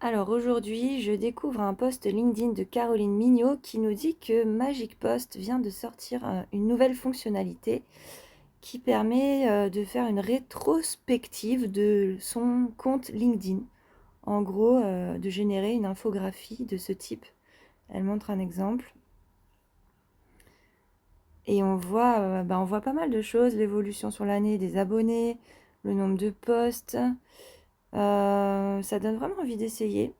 Alors aujourd'hui, je découvre un post LinkedIn de Caroline Mignot qui nous dit que Magic Post vient de sortir une nouvelle fonctionnalité qui permet de faire une rétrospective de son compte LinkedIn. En gros, de générer une infographie de ce type. Elle montre un exemple. Et on voit pas mal de choses, l'évolution sur l'année des abonnés, le nombre de posts. Ça donne vraiment envie d'essayer.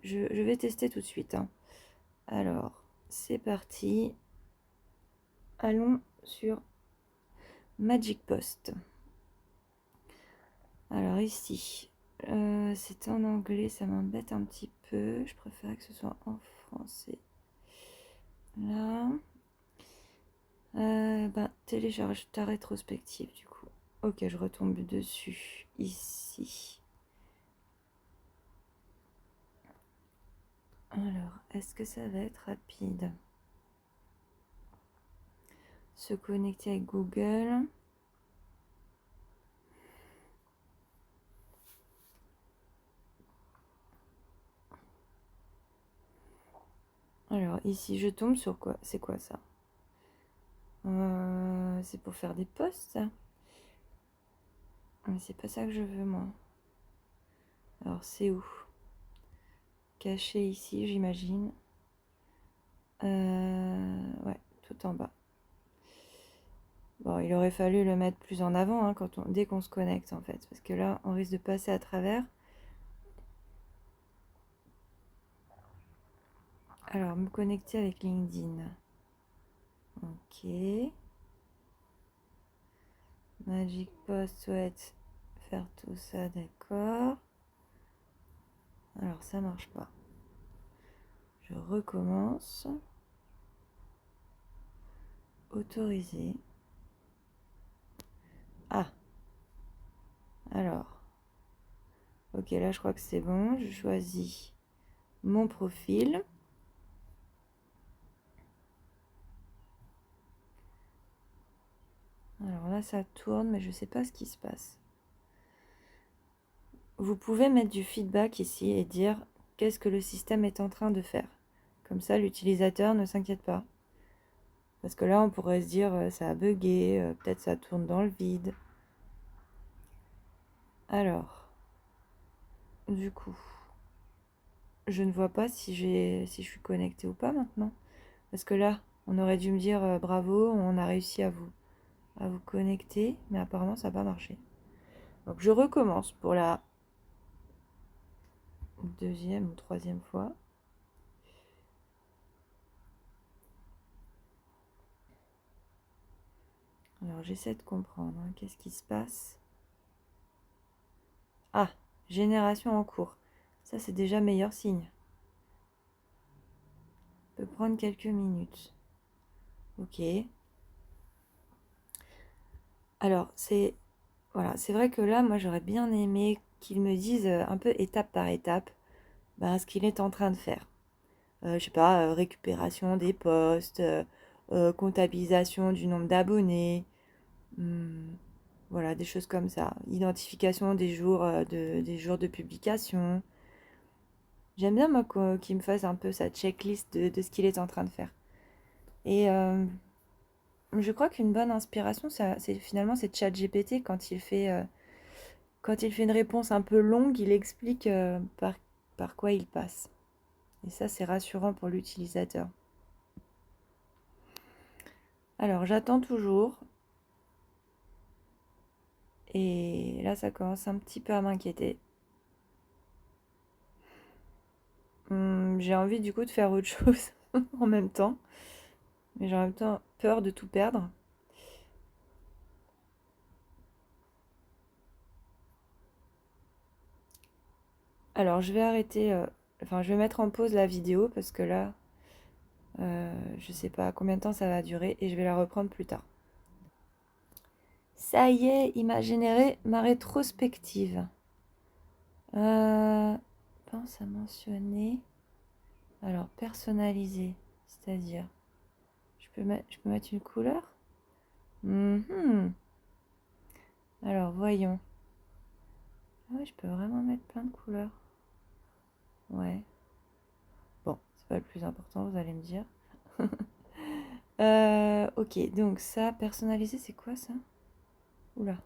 Je vais tester tout de suite, hein. Alors, c'est parti. Allons sur Magic Post. Alors ici, c'est en anglais, ça m'embête un petit peu. Je préfère que ce soit en français. Là. Télécharge ta rétrospective du coup. Ok, je retombe dessus. Ici. Alors, est-ce que ça va être rapide? Se connecter avec Google. Alors, ici, je tombe sur quoi? C'est quoi ça? C'est pour faire des posts, ça? Mais c'est pas ça que je veux, moi. Alors, c'est où? Caché ici, j'imagine. Ouais, tout en bas. Bon, il aurait fallu le mettre plus en avant hein, dès qu'on se connecte, en fait. Parce que là, on risque de passer à travers. Alors, me connecter avec LinkedIn. Ok. Magic Post souhaite faire tout ça, d'accord. Alors, ça marche pas. Je recommence. Autoriser. Ah. Alors. Ok, là, je crois que c'est bon. Je choisis mon profil. Alors là, ça tourne, mais je ne sais pas ce qui se passe. Vous pouvez mettre du feedback ici et dire qu'est-ce que le système est en train de faire. Comme ça, l'utilisateur ne s'inquiète pas. Parce que là, on pourrait se dire ça a bugué, peut-être ça tourne dans le vide. Alors, du coup, je ne vois pas si je suis connectée ou pas maintenant. Parce que là, on aurait dû me dire bravo, on a réussi à vous connecter, mais apparemment ça n'a pas marché. Donc je recommence pour la deuxième ou troisième fois. Alors j'essaie de comprendre, hein, qu'est-ce qui se passe. Ah, génération en cours. Ça c'est déjà meilleur signe. Peut prendre quelques minutes. Ok. Alors voilà, c'est vrai que là, moi j'aurais bien aimé qu'ils me disent un peu étape par étape ce qu'il est en train de faire. Je sais pas, récupération des postes, comptabilisation du nombre d'abonnés, voilà, des choses comme ça. Identification des jours de publication. J'aime bien, moi, qu'il me fasse un peu sa checklist de ce qu'il est en train de faire. Et je crois qu'une bonne inspiration, c'est ChatGPT quand il fait une réponse un peu longue, il explique par quoi il passe. Et ça, c'est rassurant pour l'utilisateur. Alors, j'attends toujours. Et là, ça commence un petit peu à m'inquiéter. J'ai envie du coup de faire autre chose en même temps. Mais j'ai en même temps peur de tout perdre. Alors, je vais arrêter... je vais mettre en pause la vidéo parce que là, je sais pas combien de temps ça va durer et je vais la reprendre plus tard. Ça y est, il m'a généré ma rétrospective. Pense à mentionner. Alors, personnaliser, c'est-à-dire, je peux mettre une couleur. Alors, voyons. Ah ouais, je peux vraiment mettre plein de couleurs. Ouais. Bon, c'est pas le plus important, vous allez me dire. Ok, donc ça, personnalisé, c'est quoi ça? Oula.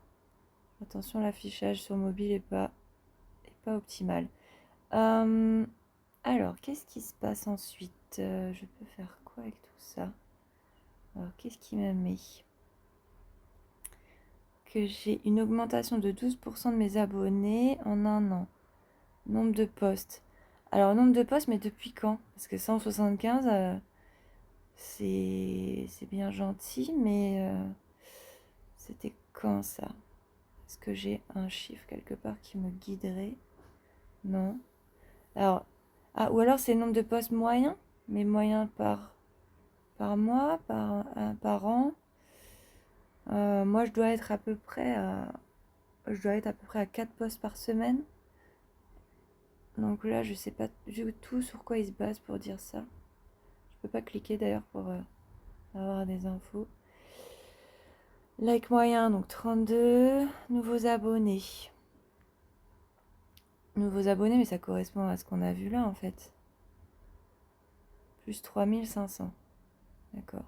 Attention, l'affichage sur mobile est pas optimal. Euh, alors, qu'est-ce qui se passe ensuite? Je peux faire quoi avec tout ça? Alors, qu'est-ce qui me met? Que j'ai une augmentation de 12% de mes abonnés en un an. Nombre de posts. Alors, nombre de posts, mais depuis quand? Parce que 175, c'est bien gentil, mais c'était quand ça? Est-ce que j'ai un chiffre quelque part qui me guiderait? Non. Alors, ou alors c'est le nombre de postes moyens, mais moyens par mois, par an. Moi, je dois être à peu près à 4 postes par semaine. Donc là, je sais pas du tout sur quoi il se base pour dire ça. Je peux pas cliquer d'ailleurs pour avoir des infos. Like moyen, donc 32. Nouveaux abonnés. Nouveaux abonnés, mais ça correspond à ce qu'on a vu là en fait. Plus 3500. D'accord.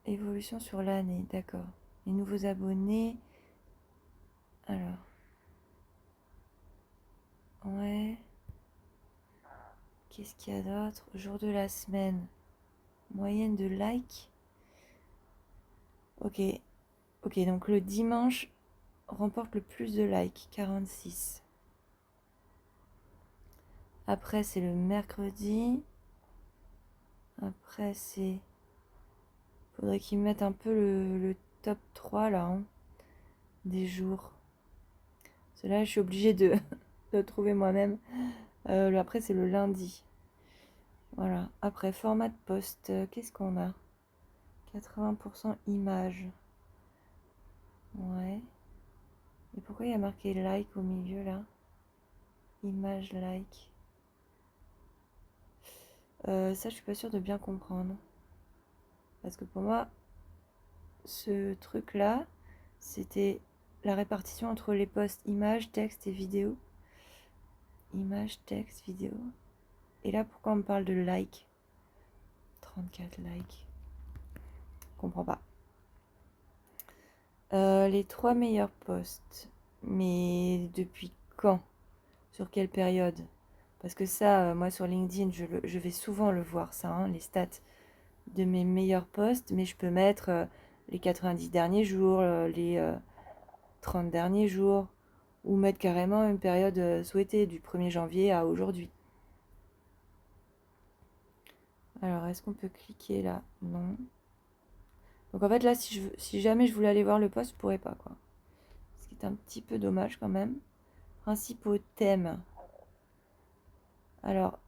Évolution sur l'année, d'accord. Les nouveaux abonnés. Alors. Ouais. Qu'est-ce qu'il y a d'autre? Jour de la semaine. Moyenne de likes. Ok. Ok, donc le dimanche remporte le plus de likes, 46. Après, c'est le mercredi. Après, c'est... Faudrait qu'ils mettent un peu le top 3 là, hein, des jours. Cela, je suis obligée de le trouver moi-même. Après, c'est le lundi. Voilà. Après, format de post, qu'est-ce qu'on a? 80% images. Ouais. Et pourquoi il y a marqué like au milieu là? Image like. Ça, je suis pas sûre de bien comprendre. Parce que pour moi, ce truc-là, c'était la répartition entre les posts images, texte et vidéo. Image, texte, vidéo. Et là, pourquoi on me parle de like? 34 likes. Je comprends pas. Les 3 meilleurs posts. Mais depuis quand? Sur quelle période? Parce que ça, moi sur LinkedIn, je vais souvent le voir, ça, hein, les stats de mes meilleurs posts. Mais je peux mettre les 90 derniers jours, les 30 derniers jours. Ou mettre carrément une période souhaitée, du 1er janvier à aujourd'hui. Alors, est-ce qu'on peut cliquer là? Non. Donc en fait là, si jamais je voulais aller voir le post, je pourrais pas, quoi. Ce qui est un petit peu dommage quand même. Principaux thèmes. Alors,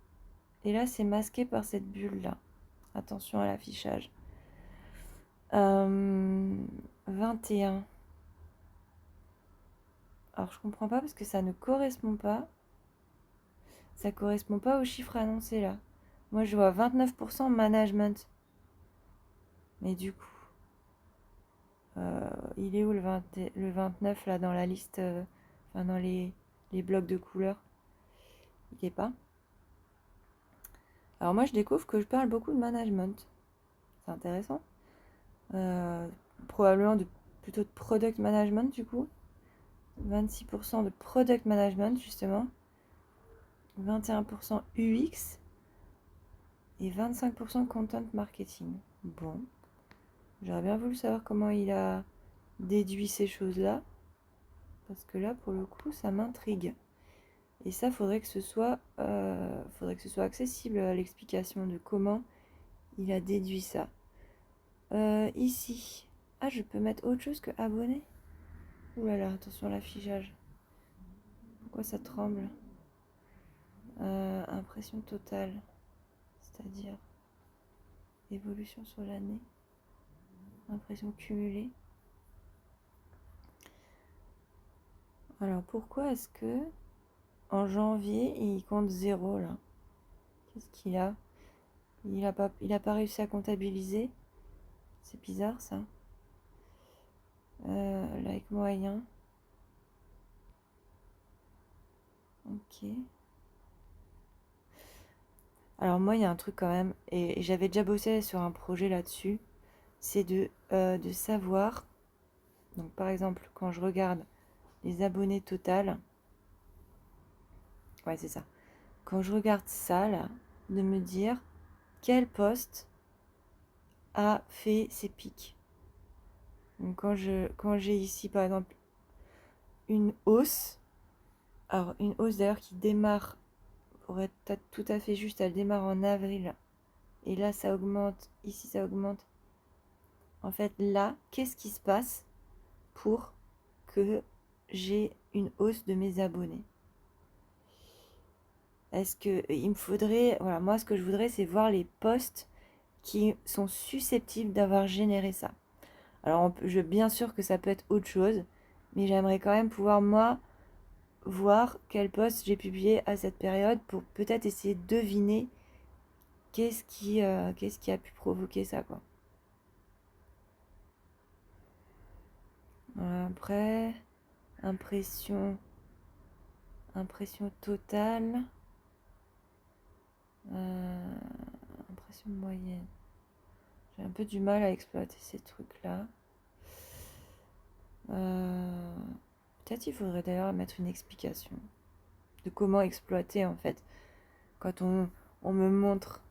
et là c'est masqué par cette bulle là. Attention à l'affichage. 21. Alors je comprends pas parce que ça ne correspond pas. Ça correspond pas au chiffre annoncé là. Moi je vois 29% management. Mais du coup, il est où le 29 là dans la liste, enfin dans les blocs de couleurs? Il est pas. Alors moi je découvre que je parle beaucoup de management. C'est intéressant. Euh, Probablement plutôt de product management du coup. 26% de product management justement. 21% UX. Et 25% content marketing. Bon. J'aurais bien voulu savoir comment il a déduit ces choses-là. Parce que là, pour le coup, ça m'intrigue. Et ça, faudrait que ce soit accessible à l'explication de comment il a déduit ça. Ici. Ah, je peux mettre autre chose que abonné? Ouh là là, attention à l'affichage. Pourquoi ça tremble? Impression totale. C'est-à-dire évolution sur l'année. Impression cumulée. Alors pourquoi est-ce que en janvier il compte 0 là? Qu'est-ce qu'il a? Il a pas réussi à comptabiliser. C'est bizarre ça. Like moyen. Ok. Alors moi, il y a un truc quand même, et j'avais déjà bossé sur un projet là-dessus, c'est de savoir, donc par exemple, quand je regarde les abonnés total, ouais c'est ça, quand je regarde ça là, de me dire quel poste a fait ses pics. Donc quand j'ai ici par exemple une hausse, alors une hausse d'ailleurs qui démarre, pour être tout à fait juste, elle démarre en avril, et là ça augmente, ici ça augmente. En fait là, qu'est-ce qui se passe pour que j'ai une hausse de mes abonnés? Est-ce que il me faudrait, voilà, moi ce que je voudrais c'est voir les posts qui sont susceptibles d'avoir généré ça. Alors bien sûr que ça peut être autre chose, mais j'aimerais quand même pouvoir moi voir quel post j'ai publié à cette période pour peut-être essayer de deviner qu'est-ce qui a pu provoquer ça quoi. Voilà, après, impression, impression totale, euh, impression moyenne. J'ai un peu du mal à exploiter ces trucs-là. Euh, Peut-être il faudrait d'ailleurs mettre une explication de comment exploiter en fait. Quand on me montre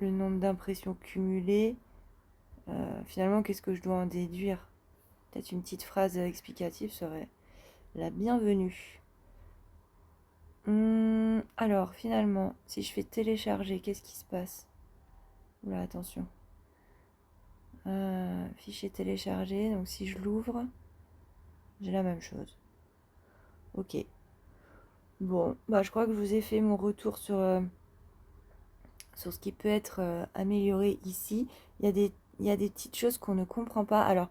le nombre d'impressions cumulées, finalement qu'est-ce que je dois en déduire? Peut-être une petite phrase explicative serait la bienvenue. Alors finalement, si je fais télécharger, qu'est-ce qui se passe? Oula, attention. Fichier téléchargé, donc si je l'ouvre, j'ai la même chose. Ok. Bon, bah je crois que je vous ai fait mon retour sur ce qui peut être amélioré ici. Il y a des petites choses qu'on ne comprend pas. Alors,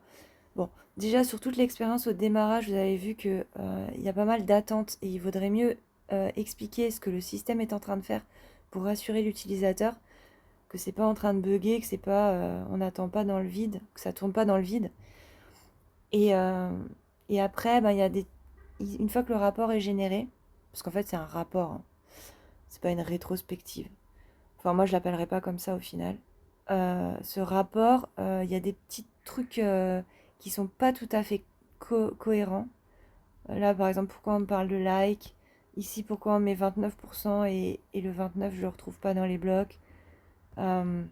bon, déjà sur toute l'expérience au démarrage, vous avez vu que il y a pas mal d'attentes et il vaudrait mieux expliquer ce que le système est en train de faire pour rassurer l'utilisateur que c'est pas en train de bugger, que c'est pas, on n'attend pas dans le vide, que ça tourne pas dans le vide. Et, euh, et après, bah, il y a une fois que le rapport est généré, parce qu'en fait c'est un rapport, hein, c'est pas une rétrospective. Enfin, moi, je l'appellerai pas comme ça au final. Ce rapport, il y a des petits trucs qui sont pas tout à fait cohérents. Là, par exemple, pourquoi on me parle de like? Ici, pourquoi on met 29% et le 29, je le retrouve pas dans les blocs. Euh,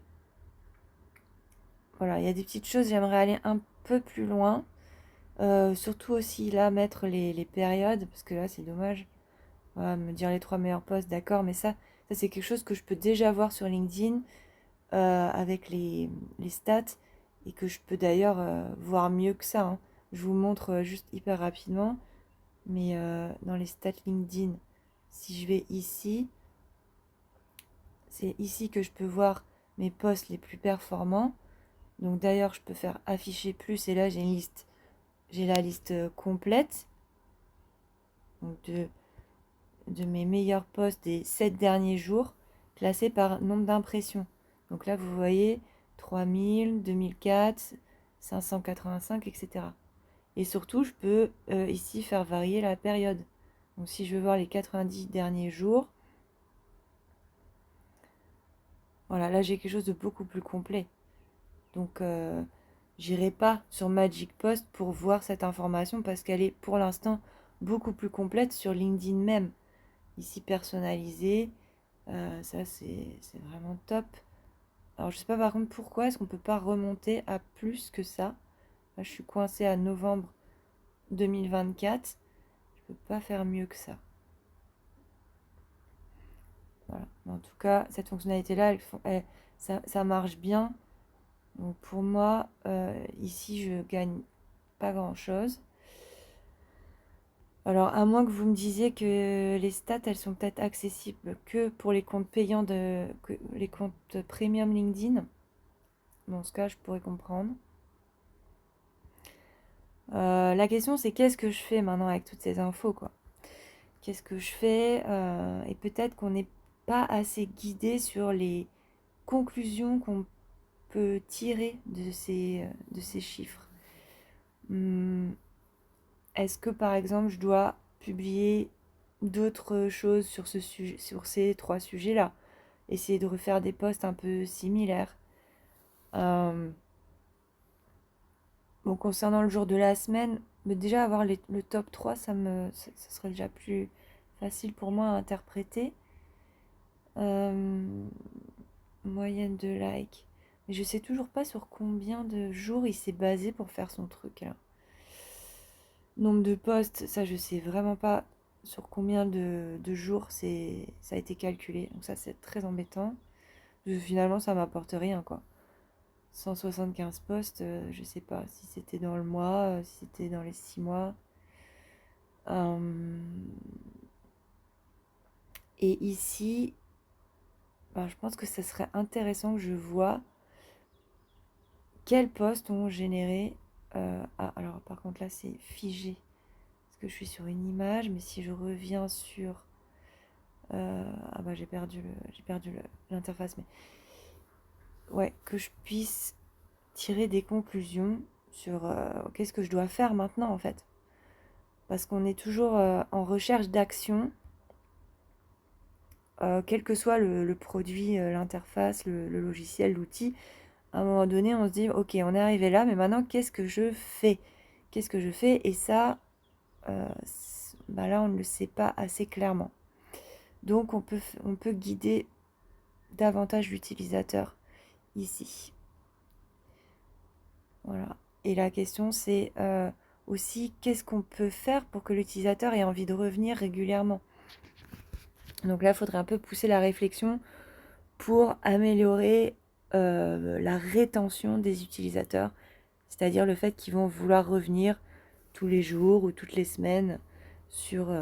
voilà, il y a des petites choses, j'aimerais aller un peu plus loin. Surtout aussi là, mettre les périodes, parce que là, c'est dommage. Voilà, me dire les trois meilleurs posts, d'accord, mais ça c'est quelque chose que je peux déjà voir sur LinkedIn avec les stats et que je peux d'ailleurs voir mieux que ça, hein. Je vous montre juste hyper rapidement, mais dans les stats LinkedIn, si je vais ici, c'est ici que je peux voir mes posts les plus performants. Donc d'ailleurs, je peux faire afficher plus et là j'ai une liste, j'ai la liste complète donc de mes meilleurs posts des 7 derniers jours classés par nombre d'impressions. Donc là, vous voyez 3000, 2004, 585, etc. Et surtout, je peux ici faire varier la période. Donc si je veux voir les 90 derniers jours, voilà, là j'ai quelque chose de beaucoup plus complet. Donc j'irai pas sur Magic Post pour voir cette information parce qu'elle est pour l'instant beaucoup plus complète sur LinkedIn même. Ici personnalisé, ça c'est vraiment top. Alors je sais pas par contre pourquoi est-ce qu'on peut pas remonter à plus que ça. Là, je suis coincée à novembre 2024. Je peux pas faire mieux que ça. Voilà. Mais en tout cas, cette fonctionnalité-là, ça marche bien. Donc pour moi, ici, je gagne pas grand-chose. Alors, à moins que vous me disiez que les stats, elles sont peut-être accessibles que pour les comptes payants les comptes premium LinkedIn. Dans ce cas, je pourrais comprendre. La question, c'est qu'est-ce que je fais maintenant avec toutes ces infos, quoi? Qu'est-ce que je fais? Et peut-être qu'on n'est pas assez guidé sur les conclusions qu'on peut tirer de ces chiffres. Hmm, Est-ce que par exemple je dois publier d'autres choses sur ce sujet, sur ces trois sujets-là? essayer de refaire des posts un peu similaires. Euh, Bon, concernant le jour de la semaine, mais déjà avoir le top 3, ça serait déjà plus facile pour moi à interpréter. Euh, Moyenne de likes. Mais je sais toujours pas sur combien de jours il s'est basé pour faire son truc là. Nombre de posts, ça je sais vraiment pas sur combien de jours ça a été calculé. Donc ça c'est très embêtant. Finalement ça m'apporte rien quoi. 175 posts, je sais pas si c'était dans le mois, si c'était dans les 6 mois. Euh, et ici, ben, je pense que ça serait intéressant que je vois quels posts ont généré. Ah, alors par contre là c'est figé parce que je suis sur une image, mais si je reviens sur. Ah bah j'ai perdu l'interface, mais ouais, que je puisse tirer des conclusions sur qu'est-ce que je dois faire maintenant en fait. Parce qu'on est toujours en recherche d'action, quel que soit le produit, l'interface, le logiciel, l'outil. À un moment donné, on se dit, ok, on est arrivé là, mais maintenant, qu'est-ce que je fais? Qu'est-ce que je fais? Et ça, bah là, on ne le sait pas assez clairement. Donc, on peut guider davantage l'utilisateur ici. Voilà. Et la question, c'est aussi, qu'est-ce qu'on peut faire pour que l'utilisateur ait envie de revenir régulièrement? Donc là, il faudrait un peu pousser la réflexion pour améliorer la rétention des utilisateurs, c'est-à-dire le fait qu'ils vont vouloir revenir tous les jours ou toutes les semaines sur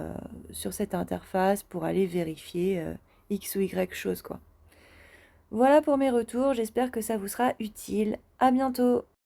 cette interface pour aller vérifier X ou Y chose, quoi. Voilà pour mes retours, j'espère que ça vous sera utile. À bientôt!